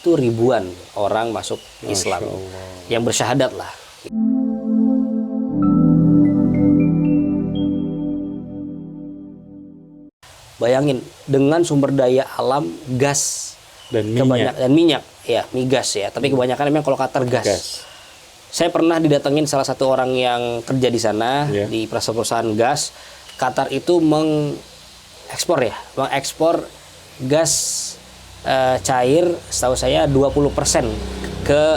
itu ribuan orang masuk Islam yang bersyahadat lah. Bayangin dengan sumber daya alam gas dan minyak ya, migas ya, tapi kebanyakan memang kalau Qatar gas. Saya pernah didatengin salah satu orang yang kerja di sana di perusahaan gas. Qatar itu mengekspor gas cair, setahu saya 20%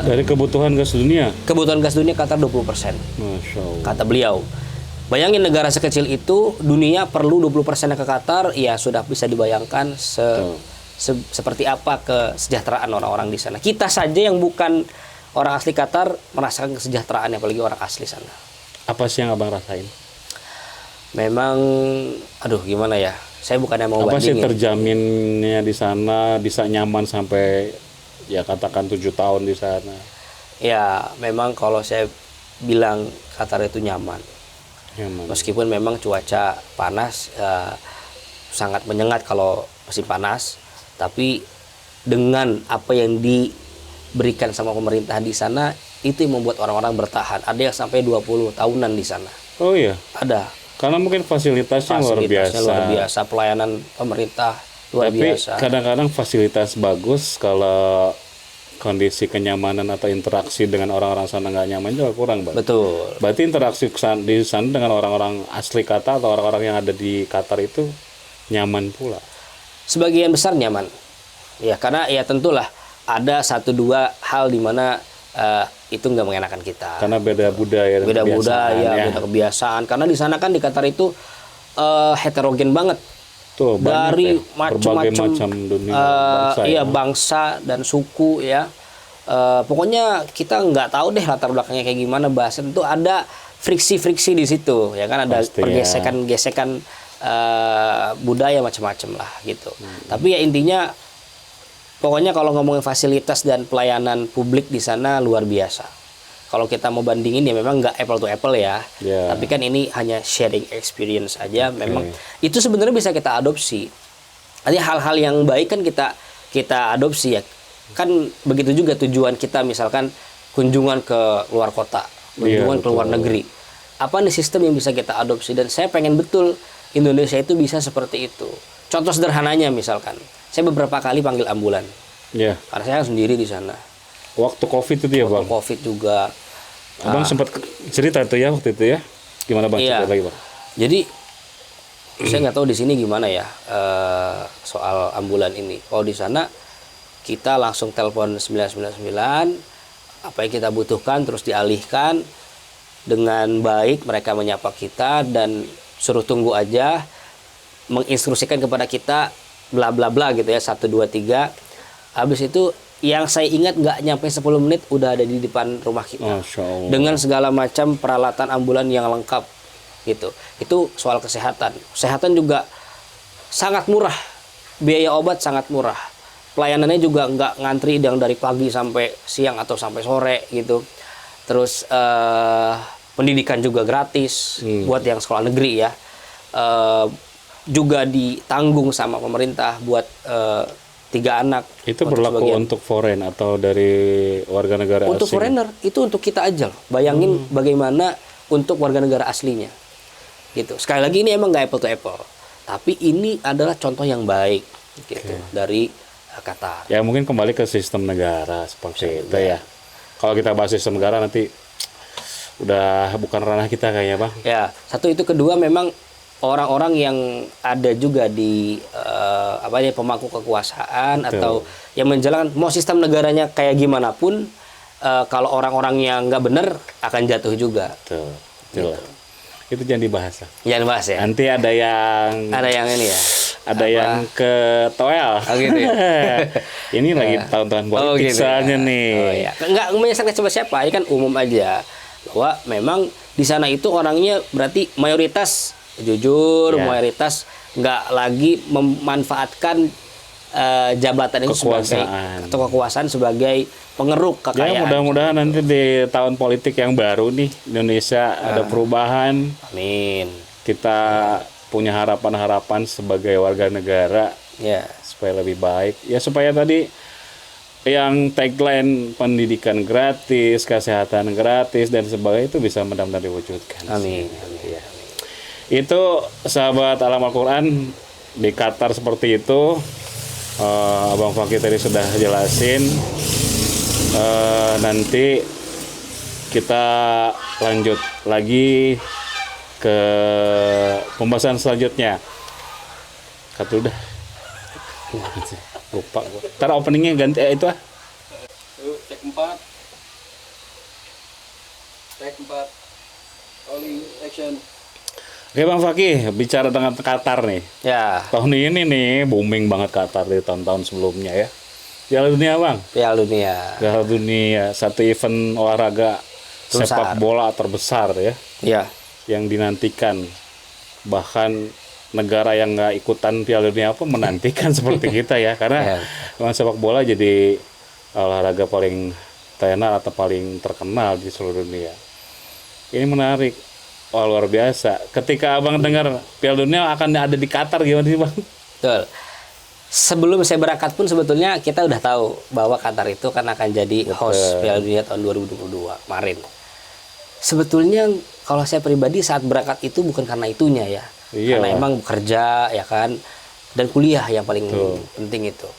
dari kebutuhan gas dunia. Kebutuhan gas dunia Qatar 20%. Masya Allah. Kata beliau. Bayangin negara sekecil itu, dunia perlu 20% ke Qatar, ya sudah bisa dibayangkan seperti apa kesejahteraan orang-orang di sana. Kita saja yang bukan orang asli Qatar merasakan kesejahteraan, apalagi orang asli sana. Apa sih yang abang rasain? Memang, aduh gimana ya, saya bukannya mau apa bandingin. sih terjaminnya di sana bisa nyaman sampai ya katakan 7 tahun di sana? Ya memang kalau saya bilang Qatar itu nyaman. Meskipun memang cuaca panas, sangat menyengat kalau musim panas, tapi dengan apa yang diberikan sama pemerintah di sana, itu yang membuat orang-orang bertahan. Ada yang sampai 20 tahunan di sana. Oh iya? Ada. Karena mungkin fasilitasnya luar biasa. Pelayanan pemerintah luar biasa. Tapi kadang-kadang fasilitas bagus, kalau kondisi kenyamanan atau interaksi dengan orang-orang sana nggak nyaman juga kurang, Bang. Betul. Berarti interaksi di sana dengan orang-orang asli Qatar atau orang-orang yang ada di Qatar itu nyaman pula? Sebagian besar nyaman. Ya, karena ya tentulah ada 1-2 hal di mana itu nggak mengenakan kita. Karena beda budaya, beda kebiasaan. Karena di sana kan di Qatar itu heterogen banget. Tuh, dari macam-macam bangsa, bangsa dan suku ya. Pokoknya kita nggak tahu deh latar belakangnya kayak gimana, bahasa itu ada friksi-friksi di situ ya kan, ada pergesekan-gesekan budaya macam-macam lah gitu. Tapi ya intinya pokoknya kalau ngomongin fasilitas dan pelayanan publik di sana luar biasa. Kalau kita mau bandingin ya memang nggak apple to apple ya. Tapi kan ini hanya sharing experience aja. Memang itu sebenarnya bisa kita adopsi. Nanti hal-hal yang baik kan kita adopsi ya. Kan begitu juga tujuan kita, misalkan kunjungan ke luar kota, kunjungan ke luar negeri. Apa nih sistem yang bisa kita adopsi, dan saya pengen betul Indonesia itu bisa seperti itu. Contoh sederhananya misalkan, saya beberapa kali panggil ambulan. Karena saya sendiri di sana. Waktu COVID itu ya, Bang? Waktu COVID juga. Abang sempat cerita itu ya waktu itu ya? Gimana, Bang? Iya. Cerita lagi, Bang. Jadi saya nggak tahu di sini gimana ya soal ambulan ini. Kalau di sana kita langsung telepon 999, apa yang kita butuhkan terus dialihkan dengan baik, mereka menyapa kita dan suruh tunggu aja, menginstruksikan kepada kita bla bla bla gitu ya, 1 2 3. Habis itu yang saya ingat nggak nyampe 10 menit udah ada di depan rumah kita. Dengan segala macam peralatan ambulan yang lengkap gitu. Itu soal kesehatan. Kesehatan juga sangat murah. Biaya obat sangat murah. Pelayanannya juga nggak ngantri yang dari pagi sampai siang atau sampai sore gitu. Terus pendidikan juga gratis buat yang sekolah negeri ya. Juga ditanggung sama pemerintah buat 3 anak. Itu berlaku untuk foreign atau dari warga negara asing? Untuk foreigner, itu untuk kita aja loh. Bayangin bagaimana untuk warga negara aslinya. Gitu. Sekali lagi ini emang nggak apple to apple. Tapi ini adalah contoh yang baik gitu dari Qatar. Ya mungkin kembali ke sistem negara seperti itu ya. Kalau kita bahas sistem negara nanti udah bukan ranah kita kayaknya, Bang. Ya, satu itu. Kedua memang orang-orang yang ada juga di pemangku kekuasaan atau yang menjalankan mau sistem negaranya kayak gimana pun, kalau orang-orang yang nggak benar akan jatuh juga. Betul. Itu jangan dibahas lah. Jangan bahas ya. Nanti ada yang ini ya. Ada yang ke toel. Oh gitu ya. Ini lagi tahun-tahun politik soalnya nih. Oh iya. Nggak menyesatkan siapa-siapa, ini kan umum aja. Bahwa memang di sana itu orangnya berarti mayoritas jujur, mayoritas nggak lagi memanfaatkan jabatan itu sebagai atau kekuasaan sebagai pengeruk kekayaan. Ya mudah-mudahan nanti di tahun politik yang baru nih Indonesia ada perubahan. Amin. Kita punya harapan-harapan sebagai warga negara supaya lebih baik. Ya supaya tadi yang tagline pendidikan gratis, kesehatan gratis dan sebagainya itu bisa benar-benar diwujudkan. Amin. Ya. Itu sahabat Alam Al-Quran di Qatar seperti itu. Abang Fakih tadi sudah jelasin. Nanti kita lanjut lagi ke pembahasan selanjutnya. Kata udah lupa gua. Ntar openingnya ganti itu ah. Cek 4. Cek 4. Rolling action. Oke Bang Fakih, bicara dengan Qatar nih. Ya, Tahun ini nih booming banget Qatar dari tahun-tahun sebelumnya ya. Piala Dunia Bang. Piala Dunia. Piala Dunia, satu event olahraga Terbesar. sepak bola terbesar ya, Ya, yang dinantikan. Bahkan negara yang nggak ikutan Piala Dunia pun menantikan seperti kita ya, karena memang sepak bola jadi olahraga paling tenar atau paling terkenal di seluruh dunia. Ini menarik, luar biasa. Ketika abang dengar Piala Dunia akan ada di Qatar, gimana sih bang? betul. Sebelum saya berangkat pun sebetulnya kita udah tahu bahwa Qatar itu kan akan jadi host Piala Dunia tahun 2022 kemarin. Sebetulnya kalau saya pribadi saat berangkat itu bukan karena itunya ya. Iya, karena emang bekerja ya kan dan kuliah yang paling penting itu.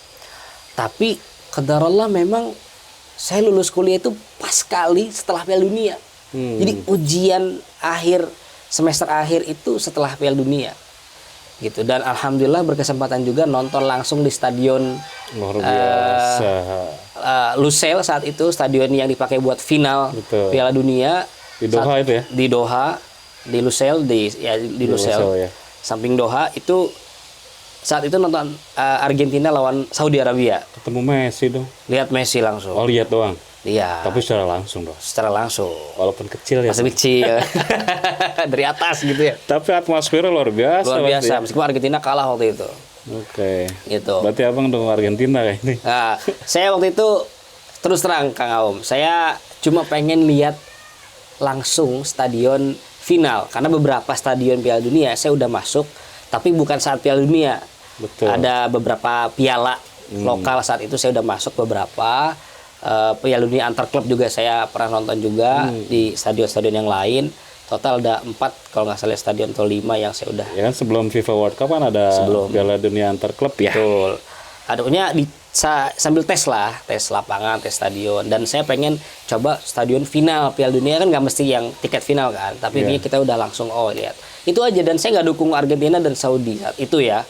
Tapi qadarullah memang saya lulus kuliah itu pas sekali setelah Piala Dunia. Jadi ujian akhir semester akhir itu setelah Piala Dunia. Gitu, dan alhamdulillah berkesempatan juga nonton langsung di stadion Luar biasa. Lusail saat itu, stadion yang dipakai buat final Betul. Piala Dunia Di Doha itu ya? di Doha, di Lusail, di Lusail, Lusail, ya. samping Doha itu saat itu nonton Argentina lawan Saudi Arabia. Ketemu Messi dong. Lihat Messi langsung. Oh lihat doang. Iya. Tapi secara langsung dong. Secara langsung. Walaupun kecil ya. Masih kecil. Dari atas gitu ya. Tapi atmosfernya luar biasa. Luar biasa. pasti ya. Meskipun Argentina kalah waktu itu. Oke. Gitu. Berarti abang dong Argentina kayak ini. Nah, saya waktu itu terus terang Kang Aom, saya cuma pengen lihat langsung stadion final karena beberapa stadion Piala Dunia saya udah masuk, tapi bukan saat Piala Dunia. Betul. Ada beberapa piala lokal saat itu saya udah masuk beberapa. Piala Dunia antar klub juga saya pernah nonton juga di stadion-stadion yang lain. Total ada 4 kalau nggak salah stadion atau 5 yang saya udah. Ya kan sebelum FIFA World Cup kan ada Piala Dunia antar klub ya. Betul. Adanya sambil tes lah, tes lapangan, tes stadion, dan saya pengen coba stadion final Piala Dunia kan nggak mesti yang tiket final kan, tapi ini kita udah langsung lihat. Itu aja, dan saya nggak dukung Argentina dan Saudi saat itu ya,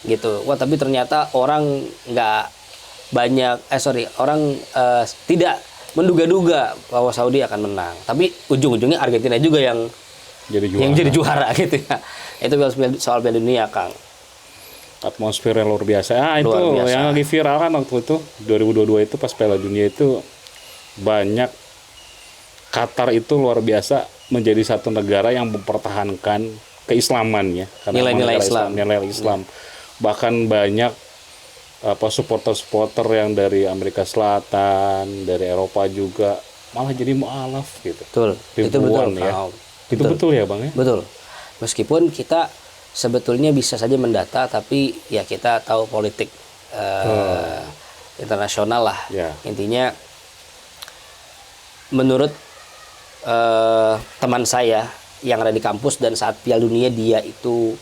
gitu. Wah tapi ternyata orang nggak banyak, orang tidak menduga-duga bahwa Saudi akan menang, tapi ujung-ujungnya Argentina juga yang jadi juara gitu ya. Itu soal Piala Dunia Kang. Atmosfernya luar biasa. Itu Luar biasa. yang lagi viral kan waktu itu 2022 itu pas Piala Dunia itu banyak. Qatar itu luar biasa menjadi satu negara yang mempertahankan keislamannya karena Nilai-nilai negara Islam. nilai Islam. Bahkan banyak supporter-supporter yang dari Amerika Selatan, dari Eropa juga malah jadi mu'alaf gitu. Betul. Itu betul Ribuan ya. Kang. Itu betul ya Bang ya? Betul. Meskipun kita sebetulnya bisa saja mendata, tapi ya kita tahu politik internasional lah. Ya. Intinya menurut teman saya yang ada di kampus, dan saat Piala Dunia dia itu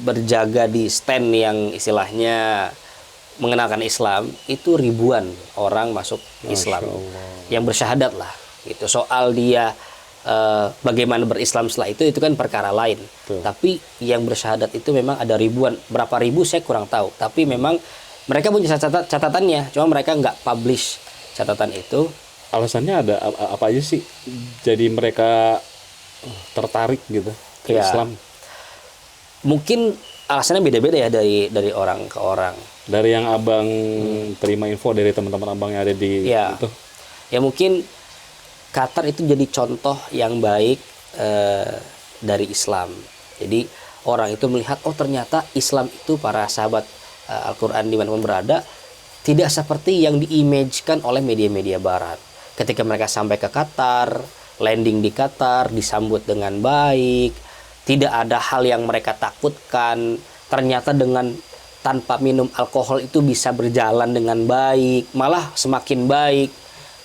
berjaga di stand yang istilahnya mengenalkan Islam, itu ribuan orang masuk Islam yang bersyahadat lah gitu. Soal dia bagaimana berislam setelah itu kan perkara lain. Tapi yang bersyahadat itu memang ada ribuan, berapa ribu saya kurang tahu, tapi memang mereka punya catatannya, cuma mereka nggak publish catatan itu. Alasannya ada apa aja sih jadi mereka tertarik gitu ke Islam? Mungkin alasannya beda-beda ya dari orang ke orang. Dari yang abang terima info dari teman-teman abang yang ada di itu. Ya mungkin Qatar itu jadi contoh yang baik dari Islam. Jadi orang itu melihat, oh ternyata Islam itu, para sahabat Al-Quran dimanapun berada, tidak seperti yang diimajinkan oleh media-media Barat. Ketika mereka sampai ke Qatar, landing di Qatar, disambut dengan baik, tidak ada hal yang mereka takutkan. Ternyata dengan tanpa minum alkohol itu bisa berjalan dengan baik, malah semakin baik.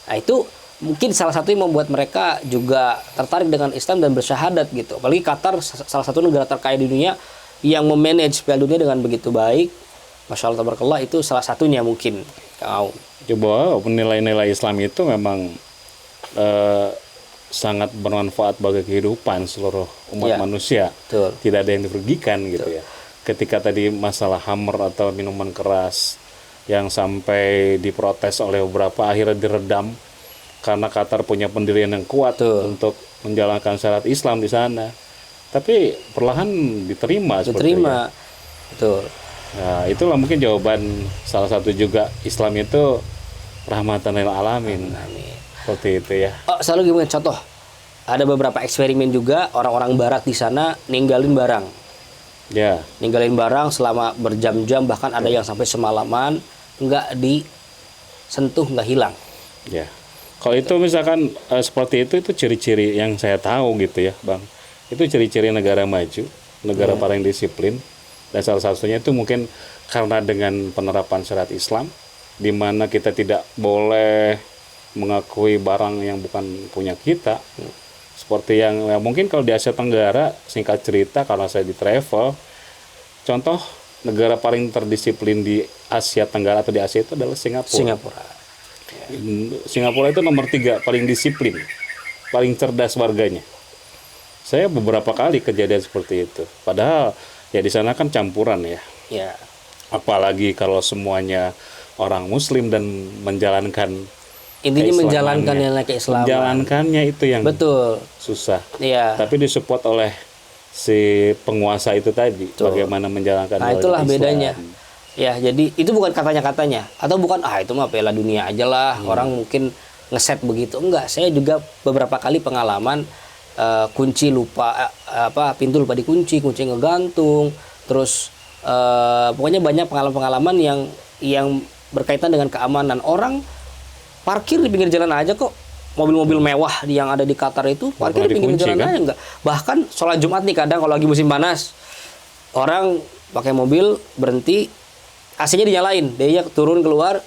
Nah itu mungkin salah satu yang membuat mereka juga tertarik dengan Islam dan bersyahadat gitu. Apalagi Qatar salah satu negara terkaya di dunia yang memanage Piala Dunia dengan begitu baik. Masya Allah tabarakallah, itu salah satunya mungkin Kang Aum. Coba nilai-nilai Islam itu memang sangat bermanfaat bagi kehidupan seluruh umat Ya, manusia. betul. Tidak ada yang dirugikan gitu ya. Ketika tadi masalah Hammer atau minuman keras yang sampai diprotes oleh beberapa, akhirnya diredam karena Qatar punya pendirian yang kuat Betul. untuk menjalankan syariat Islam di sana. Tapi perlahan diterima seperti Diterima. Betul. Nah, itulah mungkin jawaban salah satu juga Islam itu rahmatan lil alamin. Amin. Seperti itu ya. Oh, selalu gimana contoh? Ada beberapa eksperimen juga orang-orang barat di sana ninggalin barang. Ya. Ninggalin barang selama berjam-jam, bahkan ada yang sampai semalaman nggak disentuh, nggak hilang. Ya. Kalau itu misalkan seperti itu ciri-ciri yang saya tahu gitu ya, Bang. Itu ciri-ciri negara maju, negara paling disiplin. Dan salah satunya itu mungkin karena dengan penerapan syariat Islam, di mana kita tidak boleh mengakui barang yang bukan punya kita. Seperti yang ya, mungkin kalau di Asia Tenggara, singkat cerita karena saya di travel, contoh negara paling terdisiplin di Asia Tenggara atau di Asia itu adalah Singapura. Singapura. Singapura itu nomor 3 paling disiplin, paling cerdas warganya. Saya beberapa kali kejadian seperti itu. Padahal ya di sana kan campuran ya. Ya. Apalagi kalau semuanya orang Muslim dan menjalankan Intinya menjalankan keislamannya. nilai keislaman. Menjalankannya itu yang Betul. susah. Iya. Tapi disupport oleh si penguasa itu tadi, bagaimana menjalankan Nah, nilai itulah Islam. bedanya. Ya, jadi itu bukan katanya-katanya atau bukan itu mah Piala Dunia aja lah. Orang mungkin ngeset begitu. Enggak, saya juga beberapa kali pengalaman kunci lupa pintu lupa dikunci, kunci ngegantung. Terus pokoknya banyak pengalaman-pengalaman yang berkaitan dengan keamanan. Orang parkir di pinggir jalan aja kok. Mobil-mobil mewah yang ada di Qatar itu parkir di pinggir dikunci, jalan kan? aja enggak. Bahkan sholat Jumat nih kadang kalau lagi musim panas, orang pakai mobil berhenti, AC-nya dinyalain, dia turun keluar,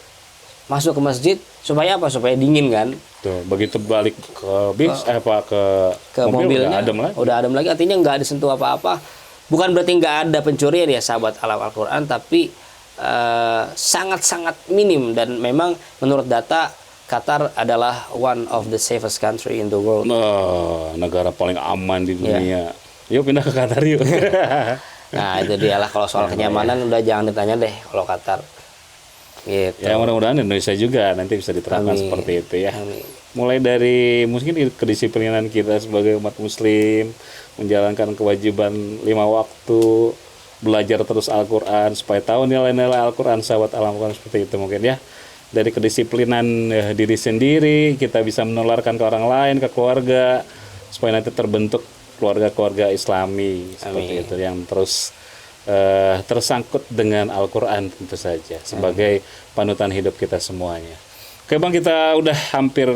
masuk ke masjid supaya apa? Supaya dingin kan? Tuh, begitu balik ke bis ke mobil mobilnya udah adem lagi. udah adem lagi, artinya nggak disentuh apa-apa. Bukan berarti nggak ada pencurian ya sahabat alam Al-Quran, tapi sangat-sangat minim. Dan memang menurut data Qatar adalah one of the safest country in the world. Nah, negara paling aman di dunia. Yuk pindah ke Qatar yuk. Nah itu dia lah, kalau soal kenyamanan udah jangan ditanya deh kalau Qatar. Gitu. Ya mudah-mudahan Indonesia juga nanti bisa diterapkan Amin. seperti itu ya. Amin. Mulai dari mungkin kedisiplinan kita sebagai umat Muslim, menjalankan kewajiban 5 waktu, belajar terus Al-Quran supaya tahu nilai-nilai Al-Quran, sahabat alam Al-Quran, seperti itu mungkin ya. Dari kedisiplinan diri sendiri, kita bisa menularkan ke orang lain, ke keluarga, supaya nanti terbentuk keluarga-keluarga Islami seperti Amin. itu yang terus tersangkut dengan Al-Quran tentu saja sebagai panutan hidup kita semuanya. Oke Bang, kita udah hampir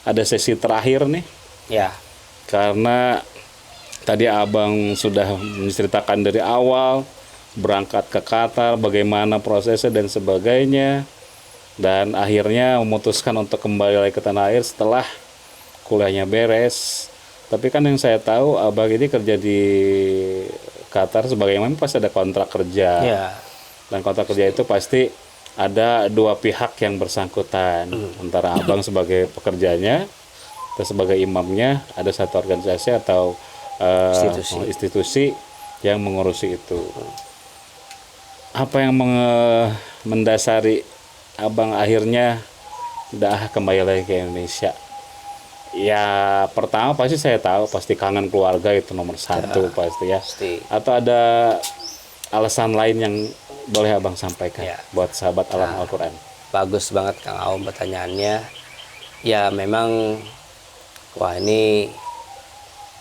ada sesi terakhir nih, Ya. karena tadi Abang sudah menceritakan dari awal berangkat ke Qatar, bagaimana prosesnya dan sebagainya, dan akhirnya memutuskan untuk kembali lagi ke tanah air setelah kuliahnya beres. Tapi kan yang saya tahu Abang ini kerja di Qatar sebagai imam pasti ada kontrak kerja. Ya. Dan kontrak kerja itu pasti ada dua pihak yang bersangkutan. Antara Abang sebagai pekerjanya atau sebagai imamnya, ada satu organisasi atau institusi yang mengurusi itu. Apa yang mendasari Abang akhirnya udah kembali lagi ke Indonesia? Ya pertama pasti saya tahu pasti kangen keluarga, itu nomor satu pasti ya. Pasti. Atau ada alasan lain yang boleh Abang sampaikan buat sahabat alam Al-Quran? Bagus banget Kang Aum pertanyaannya. Ya memang wah ini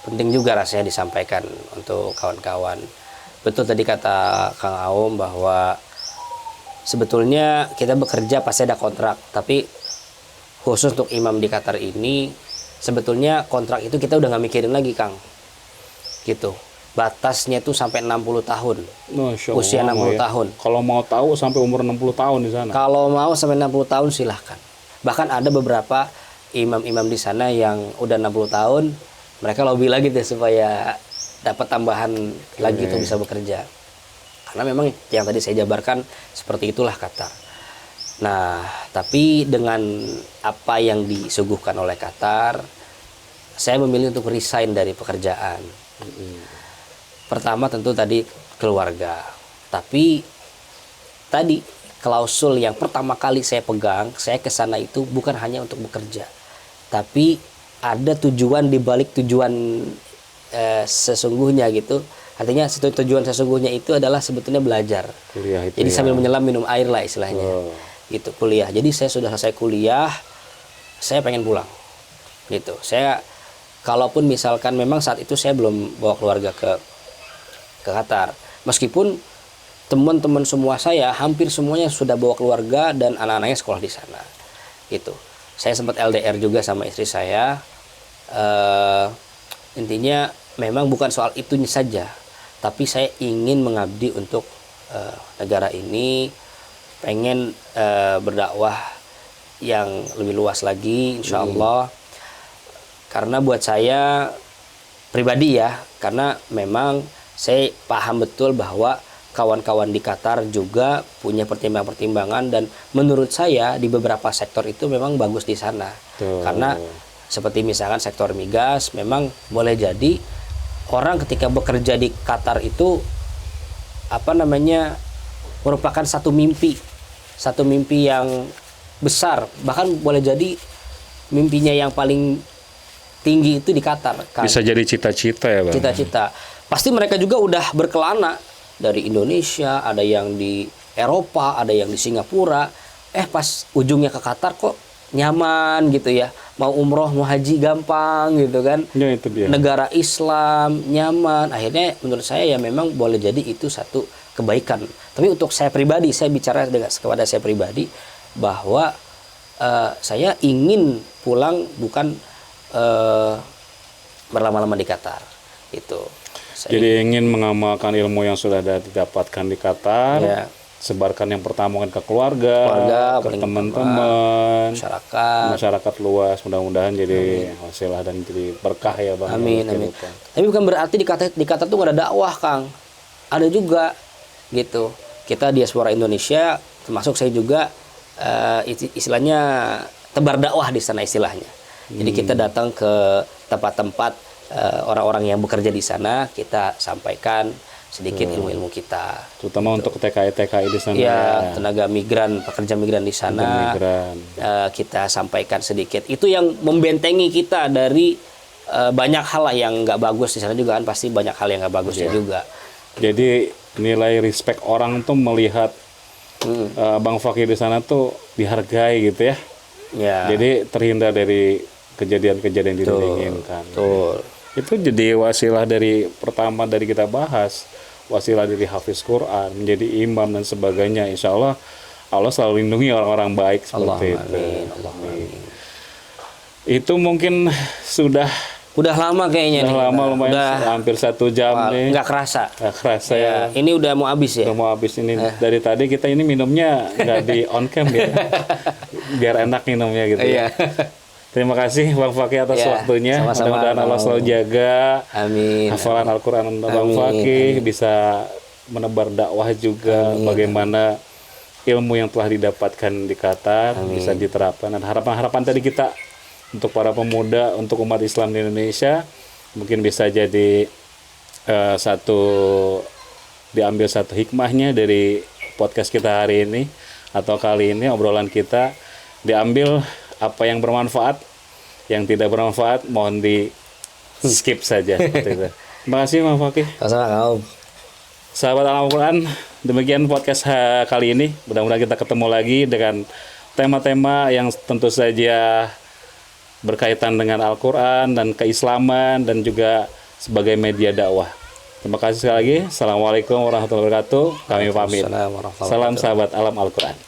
penting juga rasanya disampaikan untuk kawan-kawan. Betul tadi kata Kang Aum bahwa sebetulnya kita bekerja pasti ada kontrak, tapi khusus untuk imam di Qatar ini sebetulnya kontrak itu kita udah nggak mikirin lagi Kang, gitu. batasnya itu sampai 60 tahun. Masya Usia Allah, 60 ya. tahun. Kalau mau tahu sampai umur 60 tahun di sana. Kalau mau sampai 60 tahun silahkan. Bahkan ada beberapa imam-imam di sana yang udah 60 tahun, mereka lobby lagi deh supaya dapat tambahan lagi untuk bisa bekerja. Karena memang yang tadi saya jabarkan seperti itulah Qatar. Nah, tapi dengan apa yang disuguhkan oleh Qatar, saya memilih untuk resign dari pekerjaan. Pertama tentu tadi keluarga. Tapi tadi klausul yang pertama kali saya pegang, saya ke sana itu bukan hanya untuk bekerja. Tapi ada tujuan di balik tujuan sesungguhnya gitu. Artinya tujuan sesungguhnya itu adalah sebetulnya belajar. Kuliah itu. Jadi ya. sambil menyelam minum air lah istilahnya. Oh. Gitu, kuliah. Jadi saya sudah selesai kuliah, saya pengen pulang. Gitu. Saya kalaupun misalkan memang saat itu saya belum bawa keluarga ke Qatar. Meskipun teman-teman semua saya hampir semuanya sudah bawa keluarga dan anak-anaknya sekolah di sana. Gitu. Saya sempat LDR juga sama istri saya. Intinya memang bukan soal itunya saja, tapi saya ingin mengabdi untuk negara ini, pengen berdakwah yang lebih luas lagi, insya Allah. Karena buat saya pribadi ya, karena memang saya paham betul bahwa kawan-kawan di Qatar juga punya pertimbangan-pertimbangan, dan menurut saya di beberapa sektor itu memang bagus di sana. Tuh. Karena seperti misalkan sektor migas, memang boleh jadi orang ketika bekerja di Qatar itu merupakan satu mimpi yang besar, bahkan boleh jadi mimpinya yang paling tinggi itu di Qatar kan. Bisa jadi cita-cita ya Bang. Cita-cita. Pasti mereka juga udah berkelana dari Indonesia, ada yang di Eropa, ada yang di Singapura. Pas ujungnya ke Qatar kok nyaman gitu ya. Mau umroh, mau haji gampang gitu kan. Ya itu dia. Negara Islam, nyaman. Akhirnya menurut saya ya memang boleh jadi itu satu kebaikan. Tapi untuk saya pribadi, saya bicara kepada saya pribadi bahwa saya ingin pulang bukan berlama-lama di Qatar. Itu. Jadi ingin mengamalkan ilmu yang sudah didapatkan di Qatar, ya, sebarkan yang pertama mungkin ke keluarga, ke teman-teman, masyarakat luas. Mudah-mudahan jadi wasilah dan jadi berkah ya Bang. Amin, amin. Tapi bukan berarti di Qatar tuh nggak ada dakwah, Kang. Ada juga, gitu. Kita diaspora Indonesia, termasuk saya juga, istilahnya tebar dakwah di sana istilahnya. Jadi kita datang ke tempat-tempat orang-orang yang bekerja di sana, kita sampaikan sedikit ilmu-ilmu kita. Terutama gitu. untuk TKI-TKI di sana. Ya, tenaga migran, pekerja migran di sana. Kita sampaikan sedikit. Itu yang membentengi kita dari banyak hal lah yang nggak bagus di sana juga kan, pasti banyak hal yang nggak bagusnya juga. Jadi nilai respect orang tuh melihat Bang Fakih di sana tuh dihargai gitu ya. Ya. Jadi terhindar dari kejadian-kejadian yang tidak diinginkan. Betul. Itu jadi wasilah dari pertama dari kita bahas, wasilah dari hafiz Quran, menjadi imam dan sebagainya. Insya Allah Allah selalu lindungi orang-orang baik seperti itu. Amin. Itu mungkin udah lama kayaknya nih. Udah lama lumayan, hampir 1 jam nih. Nggak kerasa. Nggak kerasa ya. Ini udah mau habis ya. Udah mau habis ini. Dari tadi kita ini minumnya nggak di on cam ya. Biar enak minumnya gitu ya. Terima kasih Bang Fakih atas waktunya. Mudah-mudahan Allah selalu jaga. Amin. Hafalan Al-Quran Bang Fakih bisa menebar dakwah juga. Bagaimana ilmu yang telah didapatkan di Qatar bisa diterapkan. Dan harapan-harapan tadi kita untuk para pemuda, untuk umat Islam di Indonesia, mungkin bisa jadi diambil satu hikmahnya dari podcast kita hari ini, atau kali ini obrolan kita, diambil apa yang bermanfaat, yang tidak bermanfaat mohon di skip saja seperti itu. Terima kasih Bang Fakih. Sama-sama. Sahabat Al-Quran, demikian podcast kali ini. Mudah-mudahan kita ketemu lagi dengan tema-tema yang tentu saja berkaitan dengan Al-Quran dan keislaman dan juga sebagai media dakwah. Terima kasih sekali lagi. Assalamualaikum warahmatullahi wabarakatuh. Kami pamit. Salam sahabat alam Al-Quran.